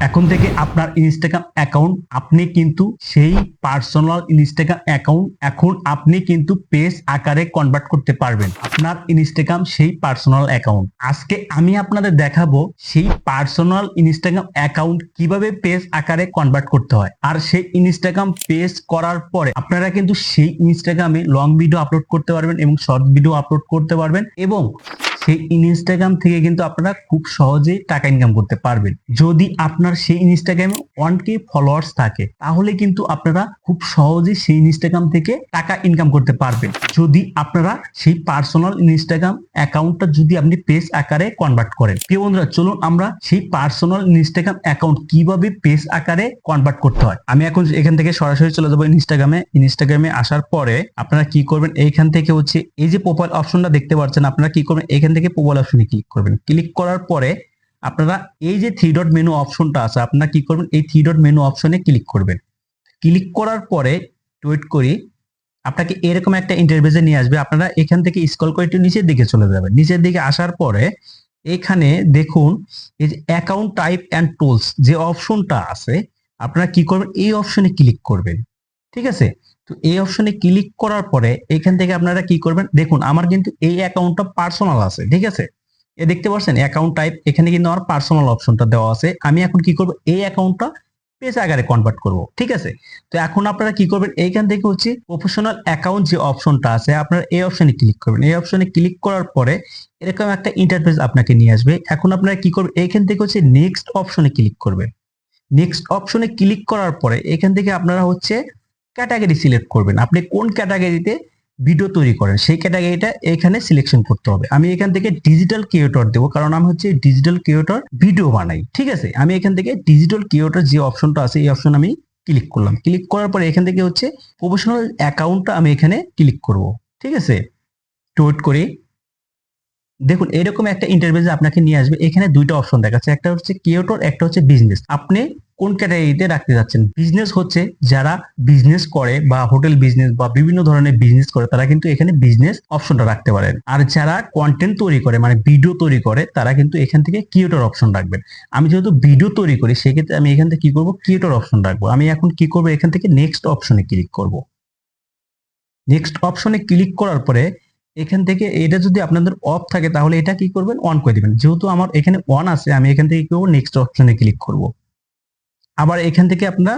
এখন থেকে আপনার ইনস্টাগ্রাম অ্যাকাউন্ট আপনি কিন্তু সেই পার্সোনাল ইনস্টাগ্রাম অ্যাকাউন্ট এখন আপনি কিন্তু পেজ আকারে কনভার্ট করতে পারবেন। আপনার ইনস্টাগ্রাম সেই পার্সোনাল অ্যাকাউন্ট আজকে আমি আপনাদের দেখাবো সেই পার্সোনাল ইনস্টাগ্রাম অ্যাকাউন্ট কিভাবে পেজ আকারে কনভার্ট করতে হয়। আর সেই ইনস্টাগ্রাম পেজ করার পরে আপনারা কিন্তু সেই ইনস্টাগ্রামে লং ভিডিও আপলোড করতে পারবেন এবং শর্ট ভিডিও আপলোড করতে পারবেন এবং সেই ইনস্টাগ্রাম থেকে কিন্তু আপনারা খুব সহজেই টাকা ইনকাম করতে পারবেন। যদি আপনার সেই ইনস্টাগ্রামে 1K ফলোয়ার্স থাকে তাহলে কিন্তু আপনারা খুব সহজেই সেই ইনস্টাগ্রাম থেকে টাকা ইনকাম করতে পারবেন। যদি আপনারা সেই পার্সোনাল ইনস্টাগ্রাম অ্যাকাউন্টটা যদি আপনি পেজ আকারে কনভার্ট করেন। প্রিয় বন্ধুরা, চলুন আমরা সেই পার্সোনাল ইনস্টাগ্রাম অ্যাকাউন্ট কিভাবে পেজ আকারে কনভার্ট করতে হয়। আমি এখন এখান থেকে সরাসরি চলে যাবো ইনস্টাগ্রামে আসার পরে আপনারা কি করবেন, এইখান থেকে হচ্ছে এই যে প্রোফাইল অপশনটা দেখতে পাচ্ছেন, আপনারা কি করবেন, এখান থেকে প্রোফাইল অপশনে ক্লিক করবেন। ক্লিক করার পরে আপনারা এই যে 3 ডট মেনু অপশনটা আছে, আপনারা কি করবেন, এই 3 ডট মেনু অপশনে ক্লিক করবেন। ক্লিক করার পরে ওয়েট করি, আপনাকে এরকম একটা ইন্টারফেসে নিয়ে আসবে। আপনারা এখান থেকে স্ক্রল করে একটু নিচের দিকে চলে যাবেন। নিচের দিকে আসার পরে এখানে দেখুন এই যে অ্যাকাউন্ট টাইপ এন্ড টুলস যে অপশনটা আছে, আপনারা কি করবেন, এই অপশনে ক্লিক করবেন। ঠিক আছে, তো এই অপশনে ক্লিক করার পরে এখান থেকে আপনারা কি করবেন, দেখুন আমার কিন্তু এই অ্যাকাউন্টটা পার্সোনাল আছে। ঠিক আছে, এ দেখতে পাচ্ছেন অ্যাকাউন্ট টাইপ, এখানে কিন্তু আমার পার্সোনাল অপশনটা দেওয়া আছে। আমি এখন কি করব, এই অ্যাকাউন্টটা পেজ আকারে কনভার্ট করব। ঠিক আছে, তো এখন আপনারা কি করবেন, এইখান থেকে হচ্ছে প্রফেশনাল অ্যাকাউন্ট যে অপশনটা আছে, আপনারা এই অপশনে ক্লিক করবেন। এই অপশনে ক্লিক করার পরে এরকম একটা ইন্টারফেস আপনাকে নিয়ে আসবে। এখন আপনারা কি করবেন, এইখান থেকে হচ্ছে নেক্সট অপশনে ক্লিক করবেন। নেক্সট অপশনে ক্লিক করার পরে এখান থেকে আপনারা হচ্ছে ক্যাটাগরি সিলেক্ট করবেন। আপনি কোন ক্যাটাগরিতে ভিডিও তৈরি করেন সেই ক্যাটাগরিটা এখানে সিলেকশন করতে হবে। আমি এখান থেকে ডিজিটাল ক্রিয়েটর দেবো, কারণ আমি হচ্ছে ডিজিটাল ক্রিয়েটর ভিডিও বানাই। ঠিক আছে, আমি এখান থেকে ডিজিটাল ক্রিয়েটর যে অপশনটা আছে এই অপশন আমি ক্লিক করলাম। ক্লিক করার পরে এখান থেকে হচ্ছে প্রফেশনাল অ্যাকাউন্টটা আমি এখানে ক্লিক করব। ঠিক আছে, ওয়েট করি, দেখুন এরকম একটা ইন্টারফেসে আপনাকে নিয়ে আসবে। এখানে দুইটা অপশন দেখাচ্ছে, একটা হচ্ছে ক্রিয়েটর, একটা হচ্ছে বিজনেস। আপনি কোন ক্যাটাগরিতে রাখতে যাচ্ছেন। বিজনেস হচ্ছে যারা বিজনেস করে বা হোটেল বিজনেস বা বিভিন্ন ধরনের বিজনেস করে তারা কিন্তু এখানে বিজনেস অপশনটা রাখতে পারেন। আর যারা কন্টেন্ট তৈরি করে মানে ভিডিও তৈরি করে তারা কিন্তু এখান থেকে ক্রিয়েটর অপশন রাখবেন। আমি যেহেতু ভিডিও তৈরি করি সেক্ষেত্রে আমি এখান থেকে কি করব, ক্রিয়েটর অপশন রাখবো। আমি এখন কি করব, এখান থেকে নেক্সট অপশনে ক্লিক করব। নেক্সট অপশনে ক্লিক করার পরে এখান থেকে এটা যদি আপনাদের অফ থাকে তাহলে এটা কি করবেন, অন করে দিবেন। যেহেতু আমার এখানে অন আছে আমি এখান থেকে কি করব, নেক্সট অপশনে ক্লিক করব। আবার এখান থেকে আপনারা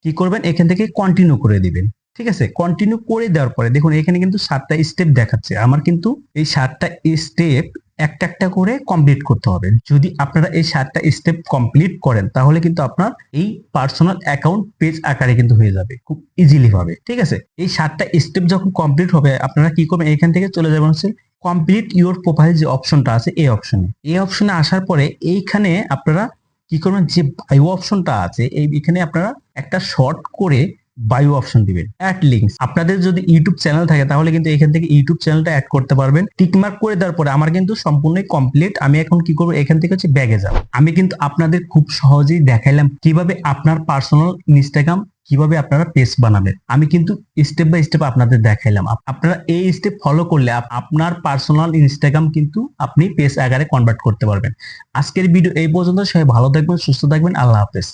কি করবেন, এখান থেকে কন্টিনিউ করে দিবেন। ঠিক আছে, কন্টিনিউ করে দেওয়ার পরে দেখুন এখানে কিন্তু 7টা স্টেপ দেখাচ্ছে। আমার কিন্তু এই 7টা স্টেপ একটা একটা করে কমপ্লিট করতে হবে। যদি আপনারা এই 7টা স্টেপ কমপ্লিট করেন তাহলে কিন্তু আপনার এই পার্সোনাল অ্যাকাউন্ট পেজ আকারে কিন্তু হয়ে যাবে খুব ইজিলি ভাবে। ঠিক আছে, এই 7টা স্টেপ যখন কমপ্লিট হবে আপনারা কি করবেন, এখান থেকে চলে যাবেন হচ্ছে কমপ্লিট ইউর প্রোফাইল যে অপশনটা আছে এই অপশনে আসার পরে এইখানে আপনারা কি করবেন, যে বায়ো অপশনটা আছে এইখানে আপনারা একটা শর্ট করে বায়ো অপশন দিবেন। অ্যাড লিংকস, আপনাদের যদি ইউটিউব চ্যানেল থাকে তাহলে কিন্তু এখান থেকে ইউটিউব চ্যানেলটা অ্যাড করতে পারবেন। টিকমার্ক করে দেওয়ার পরে আমার কিন্তু সম্পূর্ণ কমপ্লিট। আমি এখন কি করব, এখান থেকে হচ্ছে ব্যাগে যাব। আমি কিন্তু আপনাদের খুব সহজেই দেখাইলাম কিভাবে আপনার পার্সোনাল ইনস্টাগ্রাম কিভাবে আপনারা পেজ বানাবেন। আমি কিন্তু স্টেপ বাই স্টেপ আপনাদের দেখাইলাম। আপনারা এই স্টেপ ফলো করলে আপনার পার্সোনাল ইনস্টাগ্রাম কিন্তু আপনি পেজ আকারে কনভার্ট করতে পারবেন। আজকের ভিডিও এই পর্যন্ত। সবাই ভালো থাকবেন, সুস্থ থাকবেন, আল্লাহ হাফেজ।